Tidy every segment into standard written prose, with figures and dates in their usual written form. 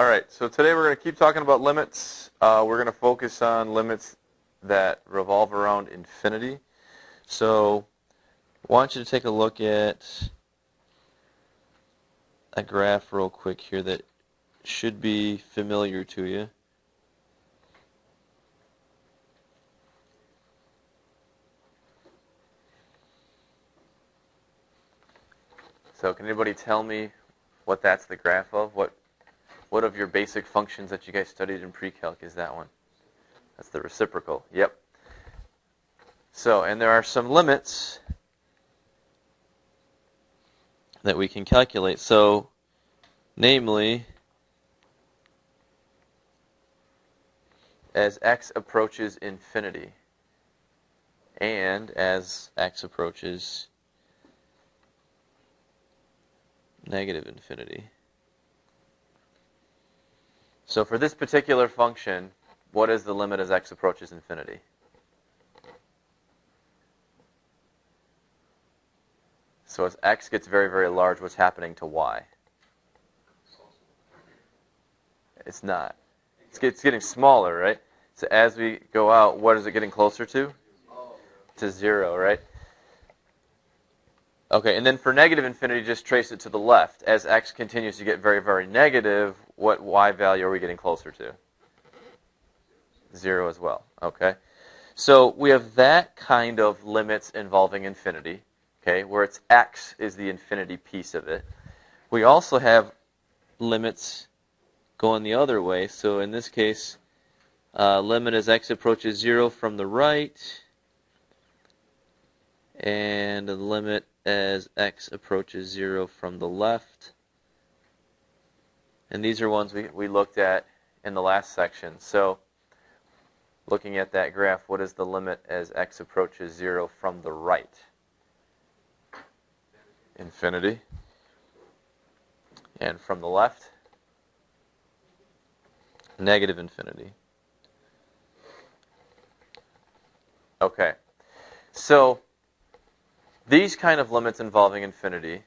All right, so today we're going to keep talking about limits. We're going to focus on limits that revolve around infinity. So I want you to take a look at a graph real quick here that should be familiar to you. So can anybody tell me what that's the graph of? What of your basic functions that you guys studied in pre-calc is that one? That's the reciprocal. Yep. So, and there are some limits that we can calculate. So, namely, as x approaches infinity and as x approaches negative infinity. So for this particular function, what is the limit as x approaches infinity? So as x gets very, very large, what's happening to y? It's not. It's getting smaller, right? So as we go out, what is it getting closer to? To 0, right? Okay, and then for negative infinity, just trace it to the left. As x continues to get very, very negative, what y value are we getting closer to? 0 as well, okay? So we have that kind of limits involving infinity, okay, where it's x is the infinity piece of it. We also have limits going the other way. So in this case, limit as x approaches 0 from the right, and the limit as x approaches 0 from the left. And these are ones we looked at in the last section. So looking at that graph, what is the limit as x approaches 0 from the right? Infinity. And from the left? Negative infinity. Okay. So these kind of limits involving infinity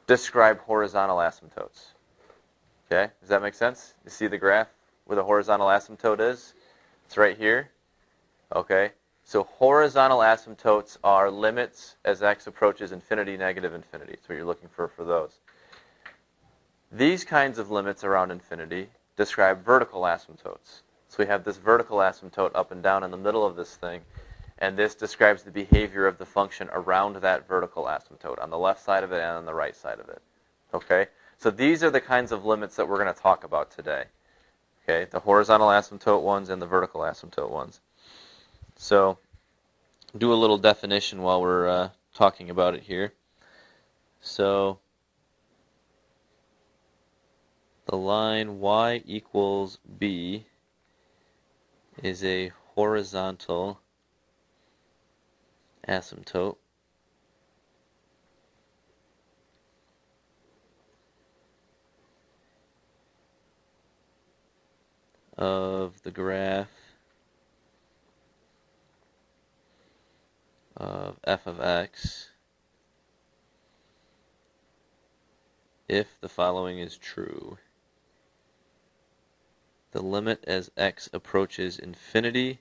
describe horizontal asymptotes. Okay? Does that make sense? You see the graph where the horizontal asymptote is? It's right here. Okay? So horizontal asymptotes are limits as x approaches infinity, negative infinity. That's what you're looking for those. These kinds of limits around infinity describe vertical asymptotes. So we have this vertical asymptote up and down in the middle of this thing, and this describes the behavior of the function around that vertical asymptote, on the left side of it and on the right side of it. Okay? So these are the kinds of limits that we're going to talk about today. Okay? The horizontal asymptote ones and the vertical asymptote ones. So do a little definition while we're talking about it here. So the line y equals b is a horizontal asymptote of the graph of f of x if the following is true. The limit as x approaches infinity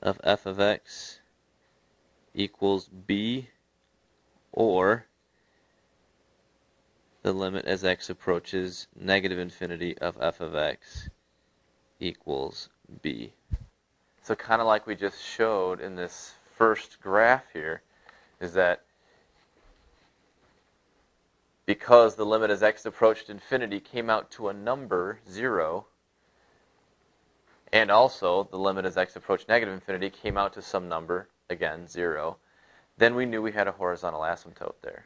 of f of x equals b, or the limit as x approaches negative infinity of f of x equals b. So kind of like we just showed in this first graph here, is that because the limit as x approached infinity came out to a number, 0, and also the limit as x approached negative infinity came out to some number, again, 0, then we knew we had a horizontal asymptote there.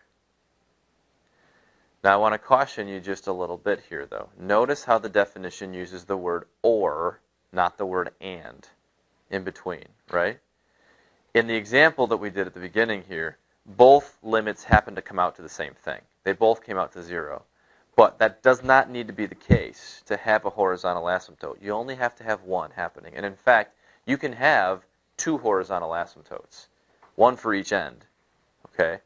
Now I want to caution you just a little bit here, though. Notice how the definition uses the word or, not the word and, in between, right? In the example that we did at the beginning here, both limits happen to come out to the same thing. They both came out to 0. But that does not need to be the case to have a horizontal asymptote. You only have to have one happening. And in fact, you can have 2 horizontal asymptotes, one for each end. Okay?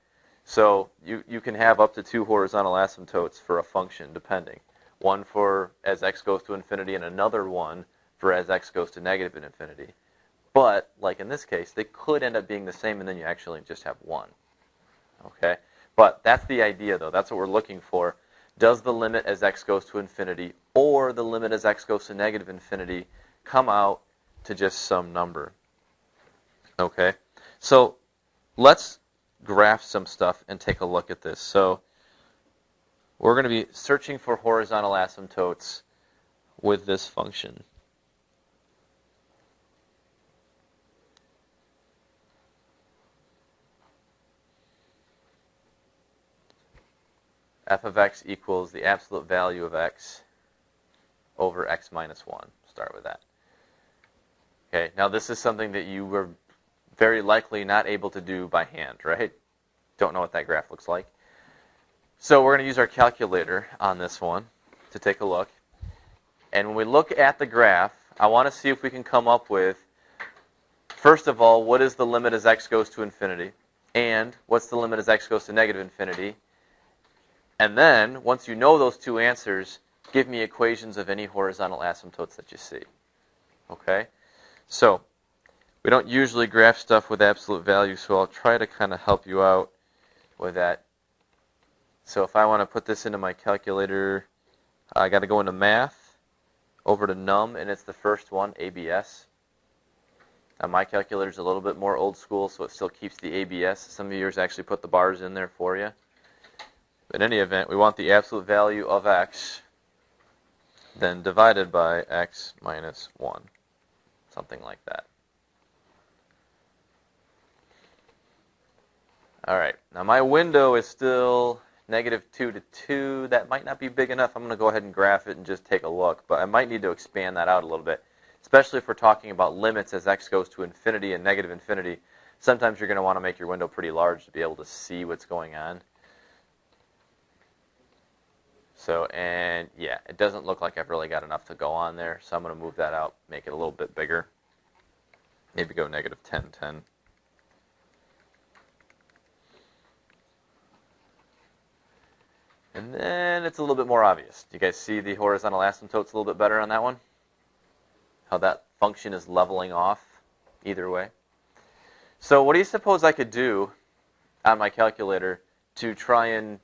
So you can have up to 2 horizontal asymptotes for a function, depending. one for as x goes to infinity and another one for as x goes to negative infinity. But, like in this case, they could end up being the same, and then you actually just have one. Okay? But that's the idea, though. That's what we're looking for. Does the limit as x goes to infinity or the limit as x goes to negative infinity come out to just some number? Okay? So let's graph some stuff and take a look at this. So we're going to be searching for horizontal asymptotes with this function. F of x equals the absolute value of x over x minus 1. Start with that. Okay, now this is something that you were very likely not able to do by hand, right? Don't know what that graph looks like. So we're going to use our calculator on this one to take a look. And when we look at the graph, I want to see if we can come up with, first of all, what is the limit as x goes to infinity? And what's the limit as x goes to negative infinity? And then, once you know those two answers, give me equations of any horizontal asymptotes that you see. Okay? So, we don't usually graph stuff with absolute values, so I'll try to kind of help you out with that. So if I want to put this into my calculator, I got to go into math, over to num, and it's the first one, ABS. Now my calculator is a little bit more old school, so it still keeps the ABS. Some of yours actually put the bars in there for you. In any event, we want the absolute value of x, then divided by x minus 1. Something like that. Alright, now my window is still -2 to 2. That might not be big enough. I'm going to go ahead and graph it and just take a look. But I might need to expand that out a little bit, especially if we're talking about limits as x goes to infinity and negative infinity. Sometimes you're going to want to make your window pretty large to be able to see what's going on. So, and yeah, it doesn't look like I've really got enough to go on there, so I'm going to move that out, make it a little bit bigger. Maybe go -10, 10. And then it's a little bit more obvious. Do you guys see the horizontal asymptotes a little bit better on that one? How that function is leveling off either way. So what do you suppose I could do on my calculator to try and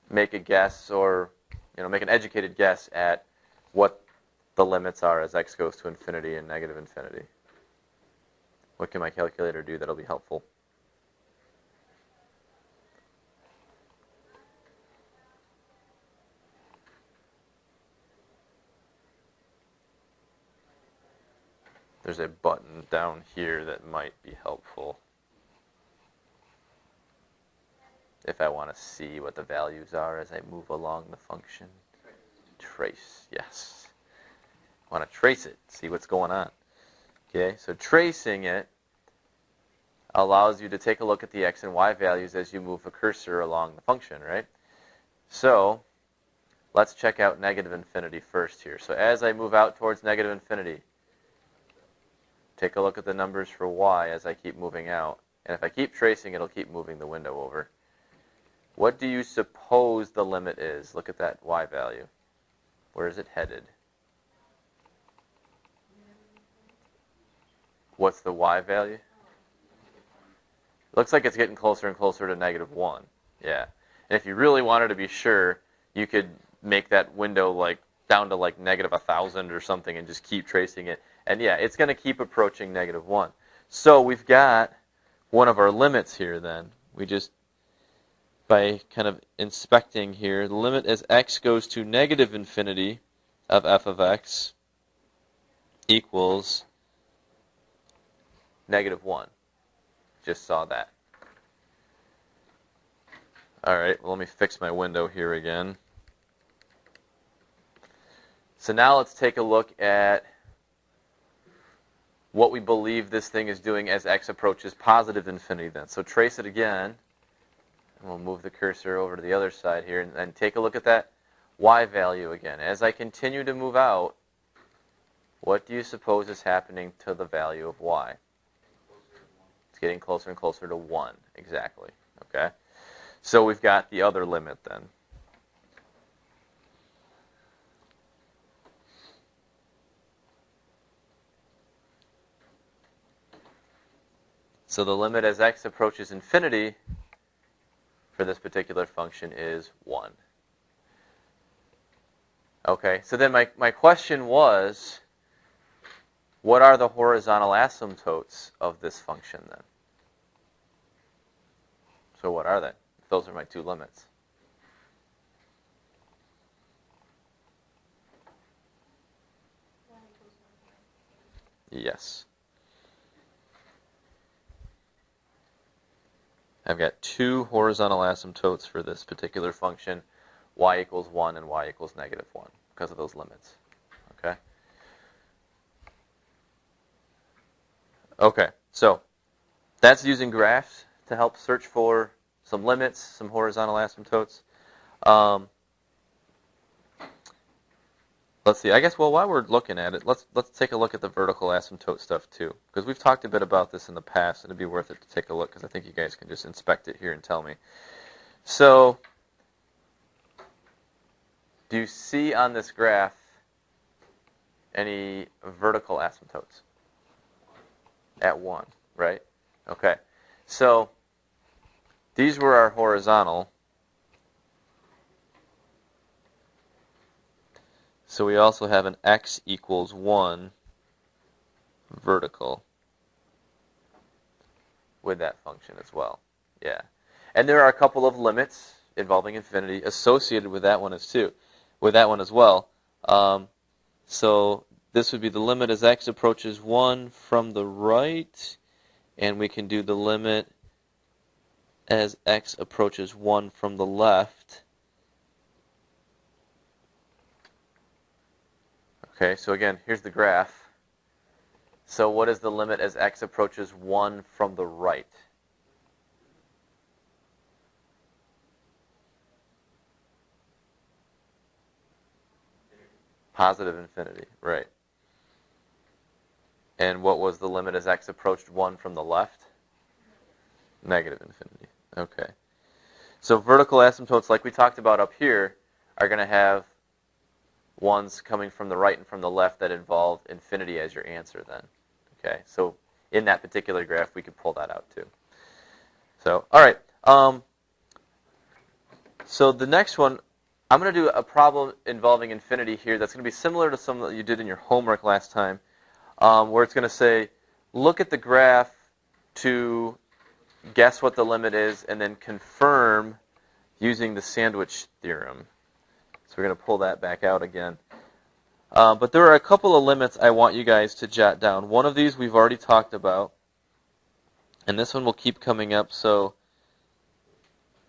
make a guess, or make an educated guess at what the limits are as x goes to infinity and negative infinity? What can my calculator do that'll be helpful? There's a button down here that might be helpful if I want to see what the values are as I move along the function. Trace, yes. I want to trace it, see what's going on. Okay, so tracing it allows you to take a look at the x and y values as you move a cursor along the function, right? So let's check out negative infinity first here. So as I move out towards negative infinity, take a look at the numbers for y as I keep moving out. And if I keep tracing, it'll keep moving the window over. What do you suppose the limit is? Look at that y value. Where is it headed? What's the y value? Looks like it's getting closer and closer to -1. Yeah. And if you really wanted to be sure, you could make that window down to -1,000 or something and just keep tracing it. And yeah, it's going to keep approaching -1. So we've got one of our limits here then. We just, by kind of inspecting here, the limit as x goes to negative infinity of f of x equals -1. Just saw that. Alright, well, let me fix my window here again. So now let's take a look at what we believe this thing is doing as x approaches positive infinity then. So trace it again. And we'll move the cursor over to the other side here and take a look at that y value again. As I continue to move out, what do you suppose is happening to the value of y? It's getting closer and closer to 1, exactly. Okay? So we've got the other limit then. So the limit as x approaches infinity for this particular function is 1. Okay, so then my question was, what are the horizontal asymptotes of this function then? So what are they? Those are my two limits. Yes. I've got two horizontal asymptotes for this particular function, y equals 1 and y equals negative 1, because of those limits. Okay? Okay, so that's using graphs to help search for some limits, some horizontal asymptotes. Let's see. I guess, well, while we're looking at it, let's take a look at the vertical asymptote stuff too, because we've talked a bit about this in the past, and it'd be worth it to take a look, because I think you guys can just inspect it here and tell me. So, do you see on this graph any vertical asymptotes? At 1, right? Okay. So, these were our horizontal. So we also have an x equals 1 vertical with that function as well. Yeah. And there are a couple of limits involving infinity associated with that one as well. So this would be the limit as x approaches 1 from the right, and we can do the limit as x approaches 1 from the left. Okay, so again, here's the graph. So what is the limit as x approaches 1 from the right? Positive infinity, right. And what was the limit as x approached 1 from the left? Negative infinity. Okay. So vertical asymptotes, like we talked about up here, are going to have ones coming from the right and from the left that involve infinity as your answer then. Okay, so in that particular graph, we could pull that out too. So, all right. So the next one, I'm going to do a problem involving infinity here that's going to be similar to some that you did in your homework last time, where it's going to say, look at the graph to guess what the limit is and then confirm using the sandwich theorem. So we're going to pull that back out again. But there are a couple of limits I want you guys to jot down. One of these we've already talked about, and this one will keep coming up, so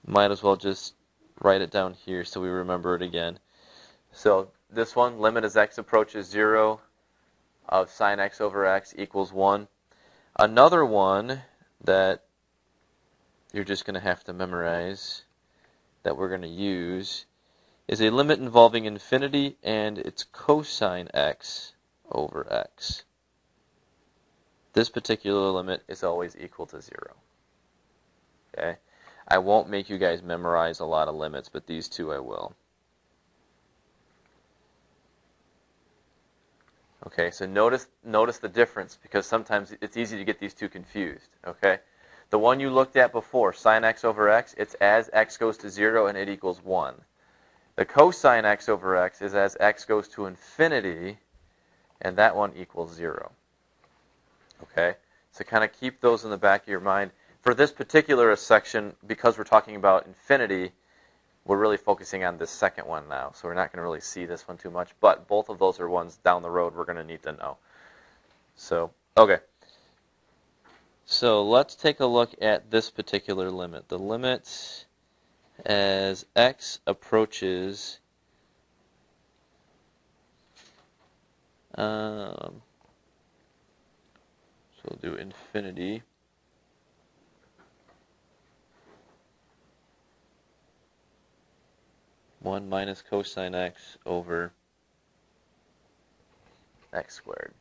might as well just write it down here so we remember it again. So this one, limit as x approaches 0 of sine x over x equals 1. Another one that you're just going to have to memorize that we're going to use is a limit involving infinity and its cosine x over x. This particular limit is always equal to 0. Okay? I won't make you guys memorize a lot of limits, but these two I will. Okay, so notice the difference, because sometimes it's easy to get these two confused. Okay? The one you looked at before, sine x over x, it's as x goes to 0 and it equals 1. The cosine x over x is as x goes to infinity, and that one equals 0. Okay? So kind of keep those in the back of your mind. For this particular section, because we're talking about infinity, we're really focusing on this second one now. So we're not going to really see this one too much, but both of those are ones down the road we're going to need to know. So, okay. So let's take a look at this particular limit. The limit as x approaches so we'll do infinity. One minus cosine x over x squared.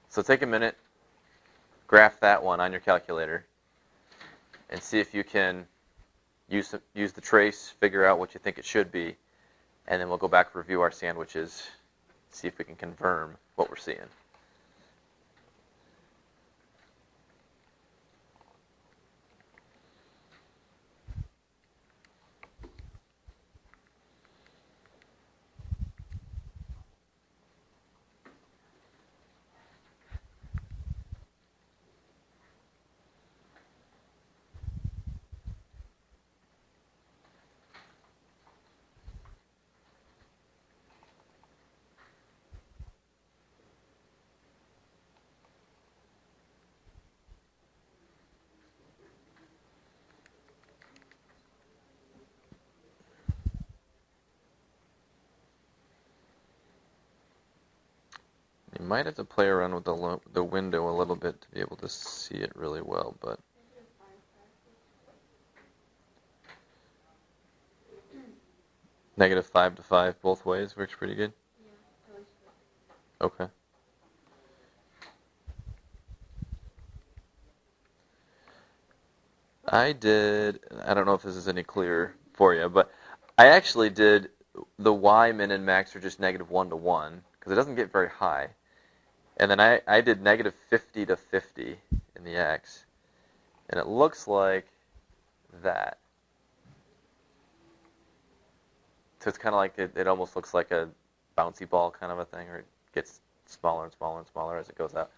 So take a minute, graph that one on your calculator, and see if you can use the trace, figure out what you think it should be, and then we'll go back and review our sandwiches, see if we can confirm what we're seeing. I might have to play around with the window a little bit to be able to see it really well, but -5 to 5 both ways works pretty good. Okay. I don't know if this is any clearer for you, but I actually did the y min and max are just -1 to 1, because it doesn't get very high. And then I did -50 to 50 in the x, and it looks like that. So it's kind of like, it almost looks like a bouncy ball kind of a thing, or it gets smaller and smaller and smaller as it goes out.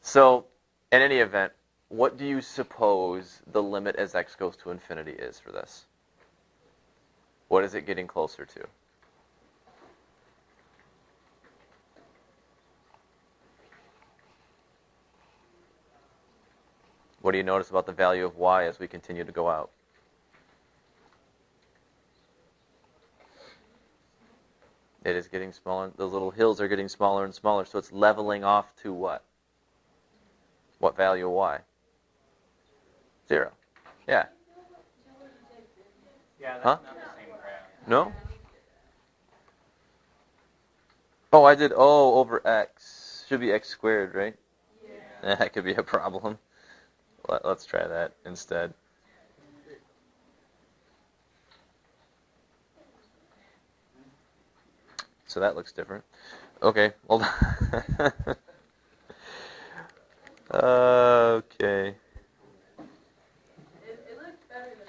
So, in any event, what do you suppose the limit as x goes to infinity is for this? What is it getting closer to? What do you notice about the value of y as we continue to go out? It is getting smaller. Those little hills are getting smaller and smaller, so it's leveling off to what? What value of y? 0. Yeah. Yeah, that's huh? not the same graph. No? Oh, I did O over x. Should be x squared, right? Yeah. That could be a problem. Let's try that instead. So that looks different. Okay, hold on. Okay. It looks better than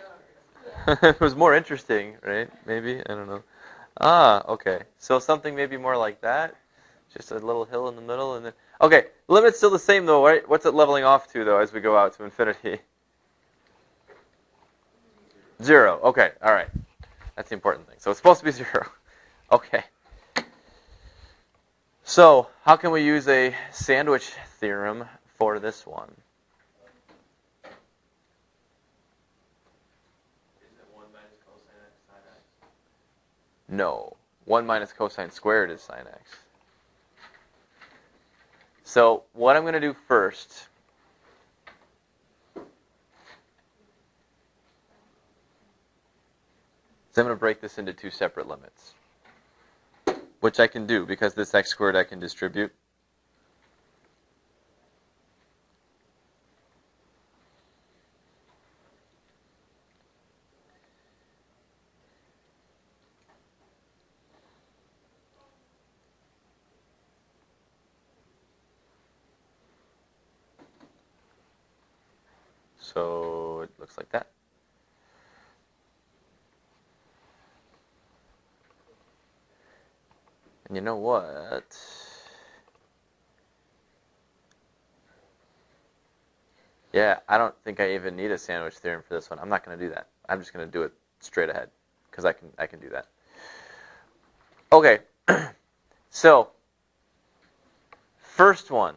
ours. It was more interesting, right? Maybe? I don't know. Ah, okay. So something maybe more like that. Just a little hill in the middle, and then... Okay, limit's still the same, though, right? What's it leveling off to, though, as we go out to infinity? 0. Okay, all right. That's the important thing. So it's supposed to be 0. Okay. So, how can we use a sandwich theorem for this one? Is it 1 minus cosine x sine x? No. 1 minus cosine squared is sine x. So, what I'm going to do first is I'm going to break this into 2 separate limits, which I can do because this x squared I can distribute. So it looks like that. And you know what? Yeah, I don't think I even need a sandwich theorem for this one. I'm not going to do that. I'm just going to do it straight ahead because I can do that. Okay, so first one.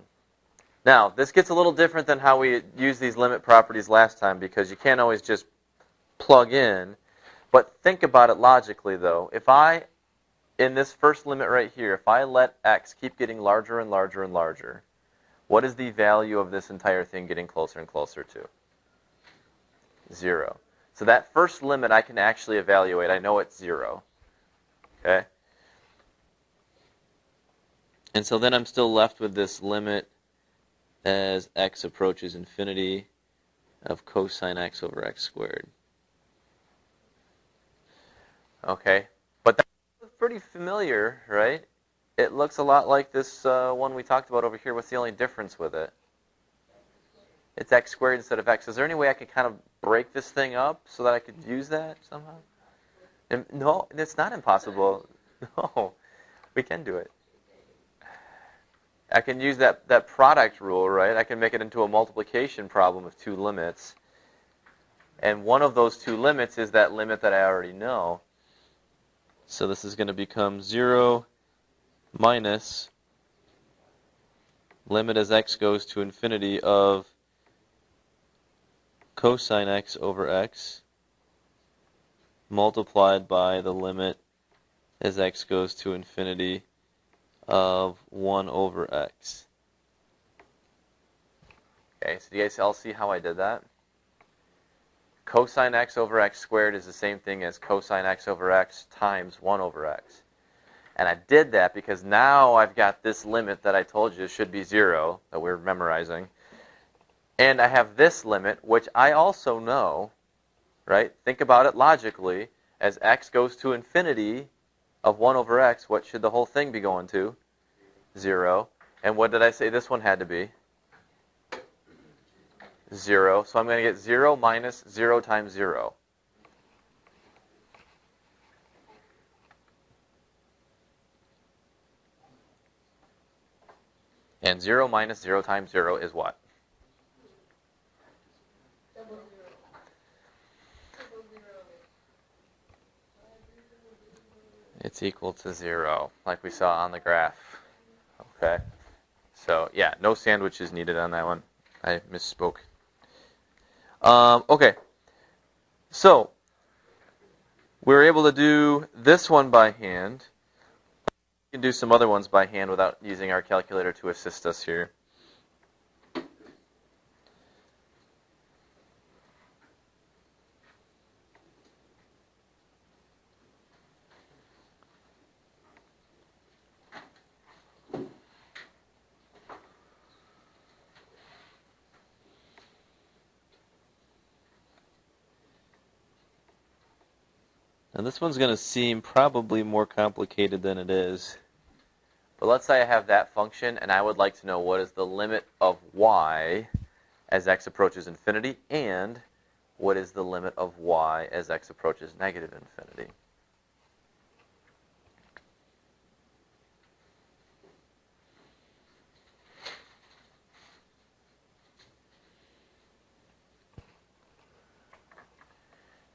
Now, this gets a little different than how we used these limit properties last time because you can't always just plug in. But think about it logically, though. If I, in this first limit right here, if I let x keep getting larger and larger and larger, what is the value of this entire thing getting closer and closer to? 0. So that first limit I can actually evaluate. I know it's 0. Okay? And so then I'm still left with this limit as x approaches infinity of cosine x over x squared. Okay, but that's pretty familiar, right? It looks a lot like this one we talked about over here. What's the only difference with it? It's x squared instead of x. Is there any way I could kind of break this thing up so that I could use that somehow? No, it's not impossible. No, we can do it. I can use that product rule, right? I can make it into a multiplication problem with 2 limits. And one of those 2 limits is that limit that I already know. So this is going to become 0 minus limit as x goes to infinity of cosine x over x multiplied by the limit as x goes to infinity of 1 over x. Okay, so do you guys all see how I did that? Cosine x over x squared is the same thing as cosine x over x times 1 over x. And I did that because now I've got this limit that I told you should be 0, that we're memorizing. And I have this limit, which I also know, right? Think about it logically. As x goes to infinity of 1 over x, what should the whole thing be going to? 0. And what did I say this one had to be? 0. So I'm going to get 0 minus 0 times 0. And 0 minus 0 times 0 is what? Double zero. Double zero. It's equal to 0, like we saw on the graph. Okay. So, yeah, no sandwiches needed on that one. I misspoke. Okay. So, we were able to do this one by hand. We can do some other ones by hand without using our calculator to assist us here. Now this one's going to seem probably more complicated than it is. But let's say I have that function, and I would like to know what is the limit of y as x approaches infinity, and what is the limit of y as x approaches negative infinity.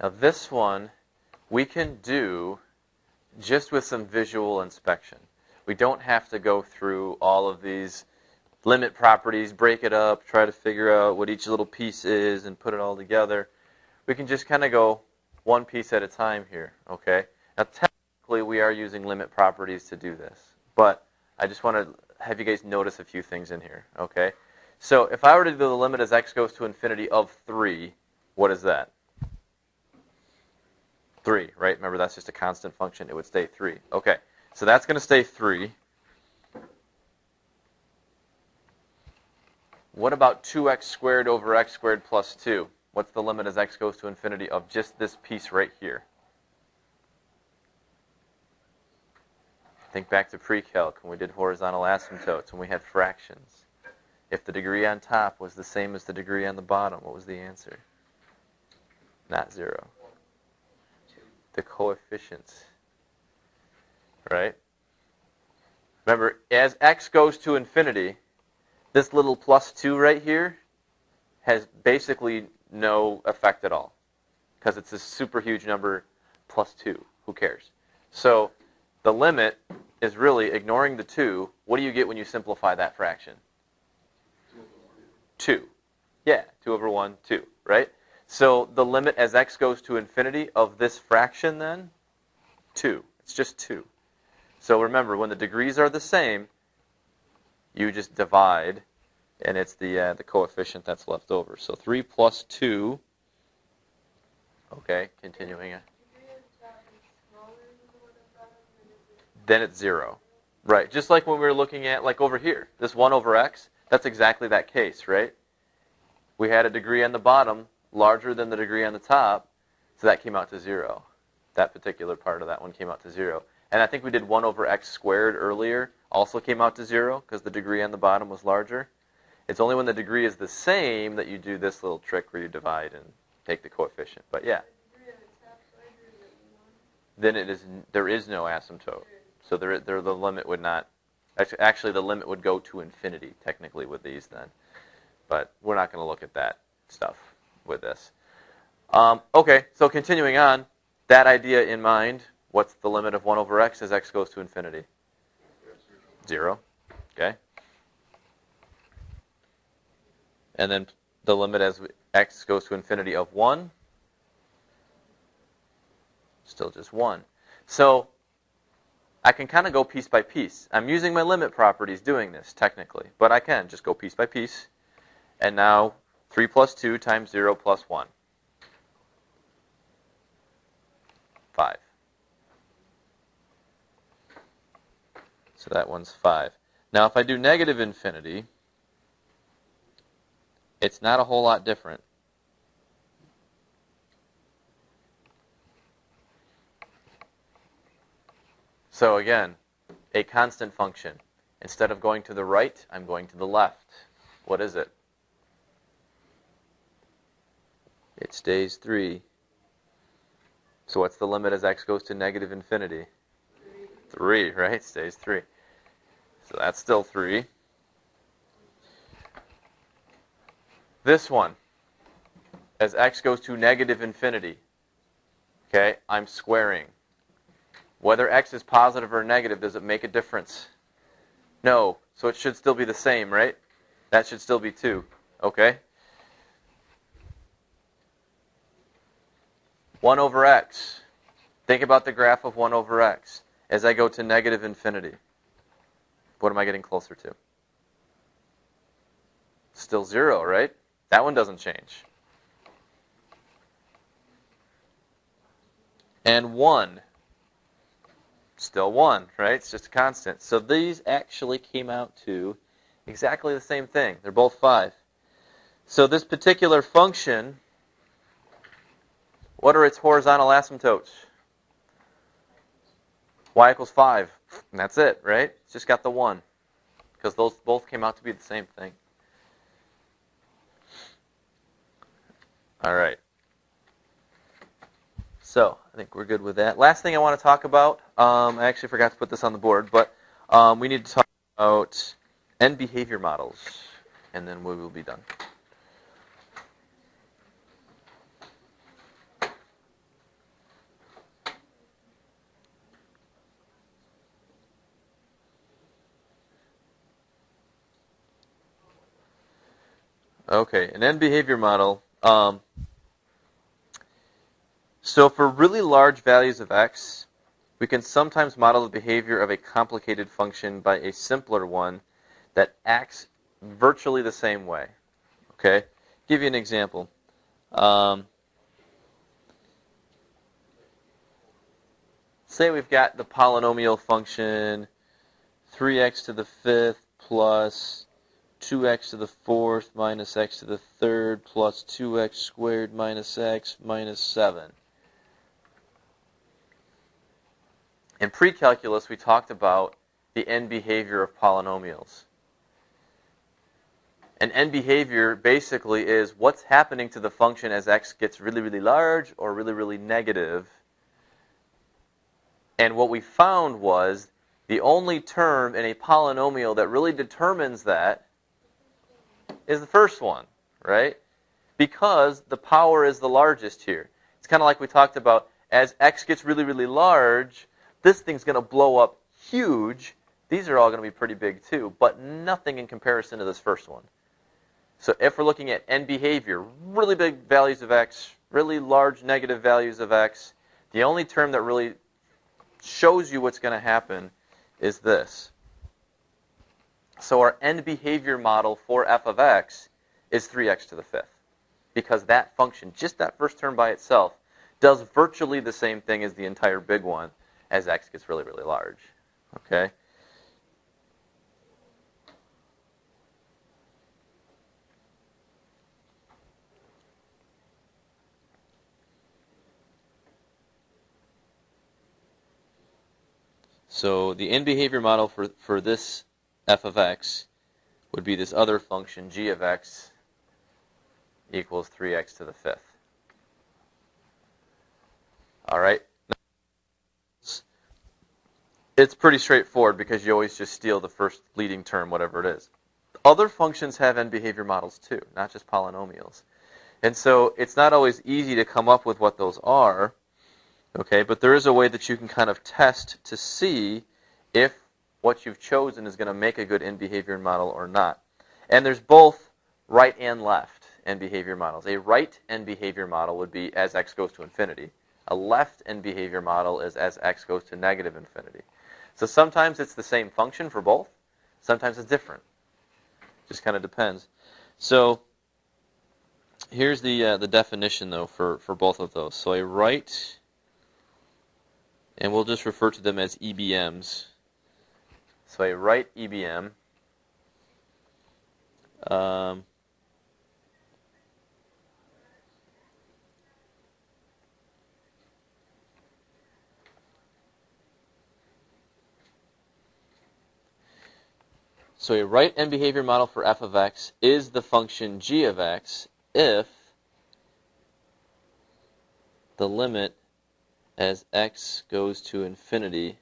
Now this one we can do just with some visual inspection. We don't have to go through all of these limit properties, break it up, try to figure out what each little piece is and put it all together. We can just kind of go one piece at a time here, okay? Now technically we are using limit properties to do this, but I just want to have you guys notice a few things in here, okay? So if I were to do the limit as x goes to infinity of 3, what is that? 3, right? Remember, that's just a constant function. It would stay 3. Okay, so that's going to stay 3. What about 2x squared over x squared plus 2? What's the limit as x goes to infinity of just this piece right here? Think back to pre-calc when we did horizontal asymptotes, when we had fractions. If the degree on top was the same as the degree on the bottom, what was the answer? Not 0. The coefficients, right? Remember, as x goes to infinity, this little plus 2 right here has basically no effect at all because it's a super huge number plus 2. Who cares? So the limit is really ignoring the 2. What do you get when you simplify that fraction? 2. Yeah, 2 over 1, 2, right? So the limit as x goes to infinity of this fraction then, 2. It's just 2. So remember, when the degrees are the same, you just divide, and it's the coefficient that's left over. So 3 plus 2, okay, continuing. Then it's 0. Right, just like when we were looking at, like over here, this 1 over x, that's exactly that case, right? We had a degree on the bottom larger than the degree on the top, so that came out to 0. That particular part of that one came out to 0. And I think we did 1 over x squared earlier, also came out to 0, because the degree on the bottom was larger. It's only when the degree is the same that you do this little trick where you divide and take the coefficient. But yeah. Then there is no asymptote. So the limit would not, actually the limit would go to infinity, technically, with these then. But we're not going to look at that stuff with this. Okay, so continuing on, that idea in mind, what's the limit of 1 over x as x goes to infinity? 0. Okay. And then the limit as x goes to infinity of 1? Still just 1. So I can kind of go piece by piece. I'm using my limit properties doing this, technically. But I can just go piece by piece. And now 3 plus 2 times 0 plus 1. 5. So that one's 5. Now if I do negative infinity, it's not a whole lot different. So again, a constant function. Instead of going to the right, I'm going to the left. What is it? It stays 3. So what's the limit as x goes to negative infinity? 3, right? Stays 3. So that's still 3. This one, as x goes to negative infinity, okay, I'm squaring. Whether x is positive or negative, does it make a difference? No. So it should still be the same, right? That should still be 2. Okay? 1 over x. Think about the graph of 1 over x. As I go to negative infinity, what am I getting closer to? Still 0, right? That one doesn't change. And 1. Still 1, right? It's just a constant. So these actually came out to exactly the same thing. They're both 5. So this particular function, what are its horizontal asymptotes? Y equals 5. And that's it, right? It's just got the 1. Because those both came out to be the same thing. All right. So, I think we're good with that. Last thing I want to talk about, I actually forgot to put this on the board, but we need to talk about end behavior models, and then we will be done. Okay, an end behavior model. So for really large values of x, we can sometimes model the behavior of a complicated function by a simpler one that acts virtually the same way. Okay? Give you an example. Say we've got the polynomial function 3x to the 5th plus 2x to the 4th minus x to the 3rd plus 2x squared minus x minus 7. In pre-calculus, we talked about the end behavior of polynomials. An end behavior basically is what's happening to the function as x gets really, really large or really, really negative. And what we found was the only term in a polynomial that really determines that is the first one, right? Because the power is the largest here. It's kind of like we talked about, as x gets really, really large, this thing's going to blow up huge. These are all going to be pretty big too, but nothing in comparison to this first one. So if we're looking at end behavior, really big values of x, really large negative values of x, the only term that really shows you what's going to happen is this. So our end behavior model for f of x is 3x to the 5th. Because that function, just that first term by itself, does virtually the same thing as the entire big one as x gets really, really large. Okay? So the end behavior model for this f of x would be this other function, g of x equals 3x to the 5th. All right? It's pretty straightforward because you always just steal the first leading term, whatever it is. Other functions have end behavior models too, not just polynomials. And so it's not always easy to come up with what those are, okay? But there is a way that you can kind of test to see if what you've chosen is going to make a good end behavior model or not. And there's both right and left end behavior models. A right end behavior model would be as x goes to infinity. A left end behavior model is as x goes to negative infinity. So sometimes it's the same function for both. Sometimes it's different. Just kind of depends. So here's the definition, though, for both of those. So a right, and we'll just refer to them as EBMs. So a right EBM so a right end behavior model for f of x is the function g of x if the limit as x goes to infinity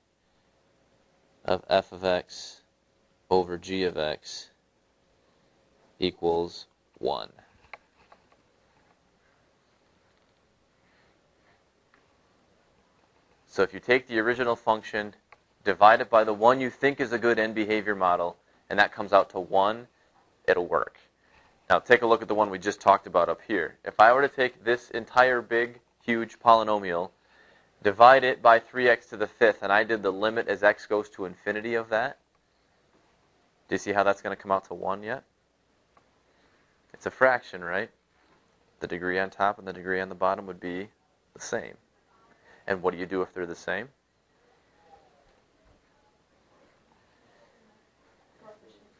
of f of x over g of x equals 1. So if you take the original function, divide it by the one you think is a good end behavior model, and that comes out to 1, it'll work. Now take a look at the one we just talked about up here. If I were to take this entire big, huge polynomial, divide it by 3x to the 5th, and I did the limit as x goes to infinity of that, do you see how that's going to come out to 1 yet? It's a fraction, right? The degree on top and the degree on the bottom would be the same. And what do you do if they're the same?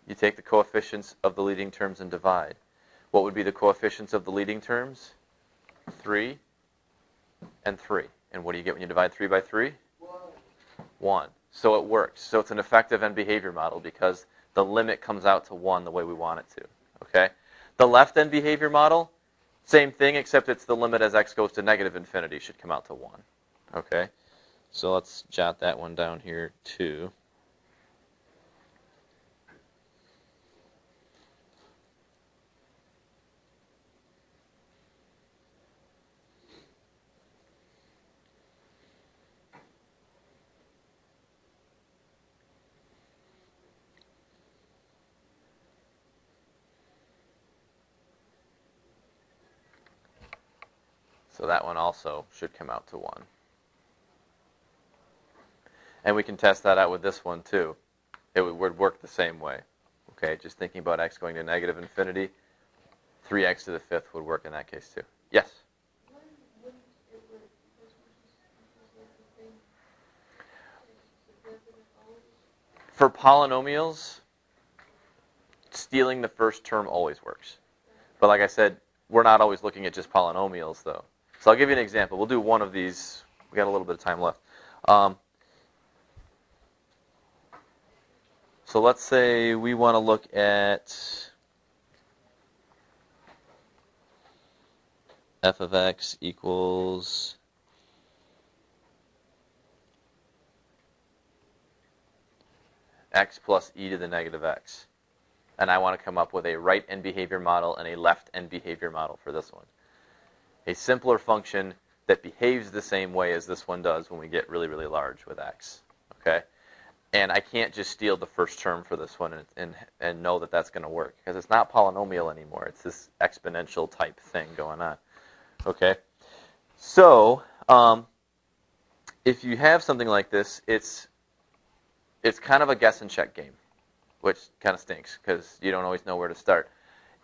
You take the coefficients of the leading terms and divide. What would be the coefficients of the leading terms? 3 and 3. And what do you get when you divide 3 by 3? 1. So it works. So it's an effective end behavior model because the limit comes out to 1 the way we want it to. Okay? The left end behavior model, same thing, except it's the limit as x goes to negative infinity should come out to 1. Okay? So let's jot that one down here too. So that one also should come out to 1. And we can test that out with this one too. It would work the same way. Okay, just thinking about x going to negative infinity, 3x to the 5th would work in that case too. Yes? For polynomials, stealing the first term always works. But like I said, we're not always looking at just polynomials, though. So I'll give you an example. We'll do one of these. We got a little bit of time left. So let's say we want to look at f of x equals x plus e to the negative x. And I want to come up with a right end behavior model and a left end behavior model for this one. A simpler function that behaves the same way as this one does when we get really, really large with x. Okay? And I can't just steal the first term for this one and know that that's going to work. Because it's not polynomial anymore. It's this exponential type thing going on. Okay? So, if you have something like this, it's kind of a guess and check game, which kind of stinks because you don't always know where to start.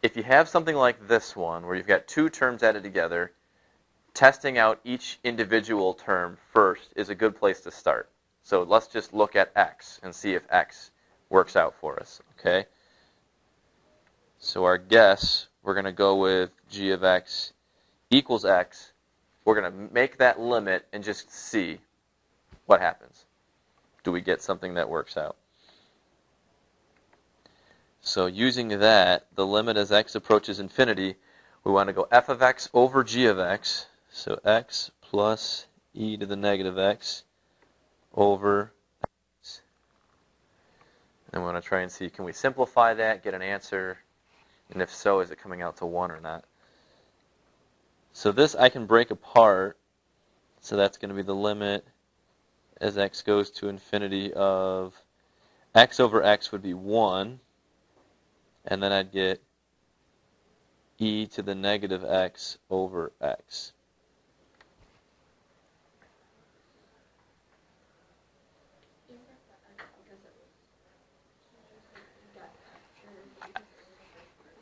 If you have something like this one, where you've got two terms added together, testing out each individual term first is a good place to start. So let's just look at x and see if x works out for us, okay? So our guess, we're going to go with g of x equals x. We're going to make that limit and just see what happens. Do we get something that works out? So using that, the limit as x approaches infinity, we want to go f of x over g of x. So x plus e to the negative x over x. And we want to try and see, can we simplify that, get an answer? And if so, is it coming out to 1 or not? So this I can break apart. So that's going to be the limit as x goes to infinity of x over x would be 1. And then I'd get e to the negative x over x.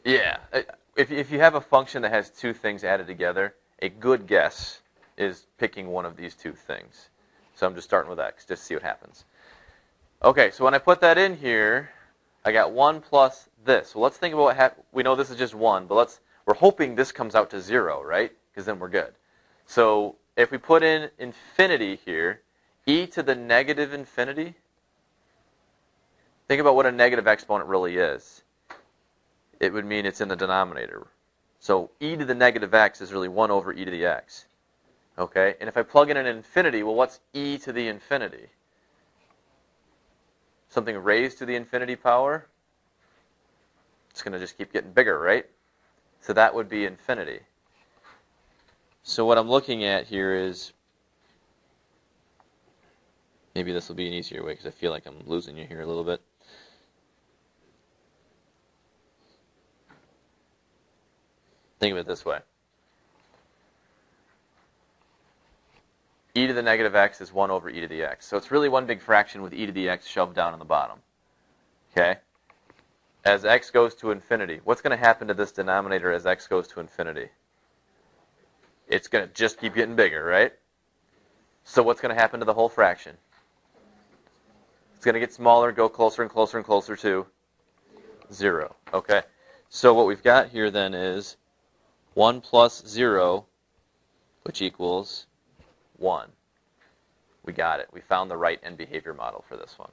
Yeah. If you have a function that has two things added together, a good guess is picking one of these two things. So I'm just starting with x, just to see what happens. Okay, so when I put that in here, I got 1 plus this. Well, let's think about what happens. We know this is just 1, but we're hoping this comes out to 0, right? Because then we're good. So if we put in infinity here, e to the negative infinity, think about what a negative exponent really is. It would mean it's in the denominator. So e to the negative x is really 1 over e to the x. Okay? And if I plug in an infinity, well, what's e to the infinity? Something raised to the infinity power? It's going to just keep getting bigger, right? So that would be infinity. So what I'm looking at here is, maybe this will be an easier way because I feel like I'm losing you here a little bit. Think of it this way. E to the negative x is 1 over e to the x. So it's really one big fraction with e to the x shoved down on the bottom. Okay? As x goes to infinity, what's going to happen to this denominator as x goes to infinity? It's going to just keep getting bigger, right? So what's going to happen to the whole fraction? It's going to get smaller, go closer and closer and closer to 0. Okay? So what we've got here then is 1 plus 0, which equals 1. We got it. We found the right end behavior model for this one.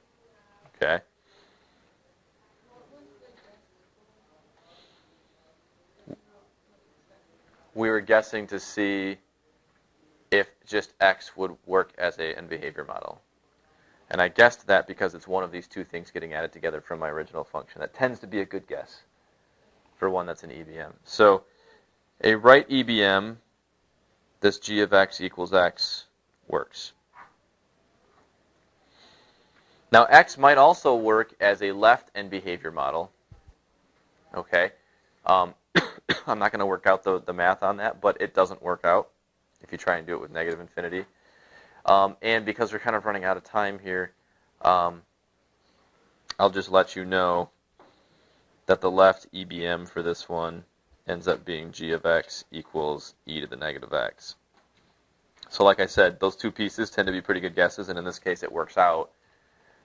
Okay? We were guessing to see if just x would work as a end behavior model. And I guessed that because it's one of these two things getting added together from my original function. That tends to be a good guess for one that's an EBM. So a right EBM, this g of x equals x, works. Now x might also work as a left end behavior model. Okay? I'm not going to work out the math on that, but it doesn't work out if you try and do it with negative infinity. And because we're kind of running out of time here, I'll just let you know that the left EBM for this one ends up being g of x equals e to the negative x. So like I said, those two pieces tend to be pretty good guesses, and in this case it works out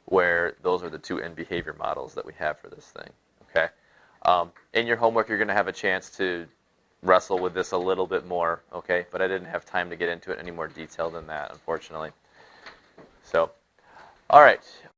where those are the two end behavior models that we have for this thing. Okay? In your homework, you're going to have a chance to wrestle with this a little bit more, okay? But I didn't have time to get into it any more detail than that, unfortunately. So, all right.